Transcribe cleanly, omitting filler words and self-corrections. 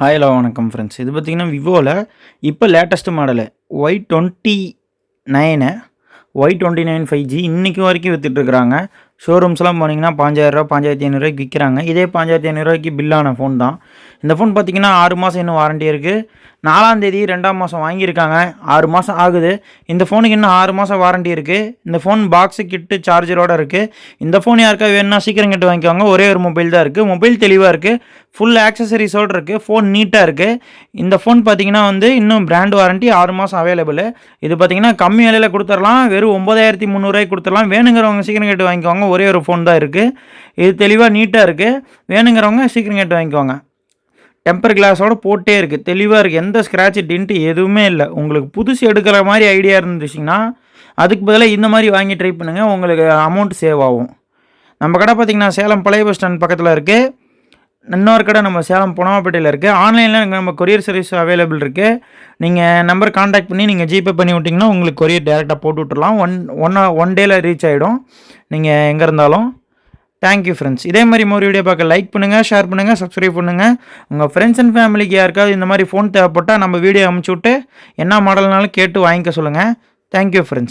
Hello வணக்கம் friends. இது பார்த்தீங்கன்னா விவோவில் இப்போ latest model Y29 Y29 5G இன்றைக்கி வரைக்கும் விற்றுட்ருக்குறாங்க. ஷோரூம்ஸ்லாம் போனீங்கன்னா 5000 5500 விற்கிறாங்க. இதே 5500 பில்லான ஃபோன் தான். இந்த ஃபோன் பார்த்தீங்கன்னா 6 மாதம் இன்னும் வாரண்டி இருக்குது. 4ஆம் தேதி 2ஆம் மாதம் வாங்கியிருக்காங்க. 6 மாதம் ஆகுது. இந்த ஃபோனுக்கு இன்னும் 6 மாதம் வாரண்டி இருக்குது. இந்த ஃபோன் பாக்ஸு கிட்டு சார்ஜரோடு இருக்குது. இந்த ஃபோன் யாருக்காவது வேணும்னா சீக்கிரம் கேட்டு வாங்கிக்கோங்க. ஒரே ஒரு மொபைல் தான் இருக்குது. மொபைல் தெளிவாக இருக்குது. ஃபுல் ஆக்சசரிஸோடு இருக்குது. ஃபோன் நீட்டாக இருக்குது. இந்த ஃபோன் பார்த்தீங்கன்னா இன்னும் பிராண்ட் வாரண்டி 6 மாதம் அவைலபிள். இது பார்த்தீங்கன்னா கம்மி விலையில் கொடுத்துடலாம். வெறும் 9300 கொடுத்துடலாம். வேணுங்கிறவங்க சீக்கிரம் கேட்டு வாங்கிக்கோங்க. ஒரே ஒரு ஃபோன் தான் இருக்குது. இது தெளிவாக நீட்டாக இருக்குது. வேணுங்கிறவங்க சீக்கிரம் கேட்டு வாங்கிக்கோங்க. டெம்பர் கிளாஸோடு போட்டே இருக்குது. தெளிவாக இருக்குது. எந்த ஸ்க்ராட்ச் டின்ட்டு எதுவுமே இல்லை. உங்களுக்கு புதுசு எடுக்கிற மாதிரி ஐடியா இருந்துச்சுன்னா அதுக்கு பதிலாக இந்த மாதிரி வாங்கி ட்ரை பண்ணுங்கள். உங்களுக்கு அமௌண்ட் சேவ் ஆகும். நம்ம கடை பார்த்திங்கன்னா சேலம் பழைய பஸ் ஸ்டாண்ட் பக்கத்தில் இருக்குது. இன்னொரு கடை நம்ம சேலம் புனவாப்பேட்டையில் இருக்குது. ஆன்லைனில் நம்ம கொரியர் சர்வீஸ் அவைலபிள் இருக்குது. நீங்கள் நம்பர் கான்டாக்ட் பண்ணி நீங்கள் ஜிபே பண்ணி விட்டிங்கன்னா உங்களுக்கு கொரியர் டேரெக்டாக போட்டு விட்டுடலாம். ஒன் டேயில் ரீச் ஆகிடும் நீங்கள் எங்கே இருந்தாலும். Thank you friends. இதே மாதிரி வீடியோ பார்க்க லைக் பண்ணுங்கள், ஷேர் பண்ணுங்கள், சப்ஸ்கிரைப் பண்ணுங்கள். உங்கள் ஃப்ரெண்ட்ஸ் அண்ட் ஃபேமிலிக்கு யாருக்காவது இந்த மாதிரி ஃபோன் தேவைப்பட்டால் நம்ம வீடியோ அமுச்சு விட்டு என்ன மாடல்னாலும் கேட்டு வாங்கிக்க சொல்லுங்கள். Thank you friends.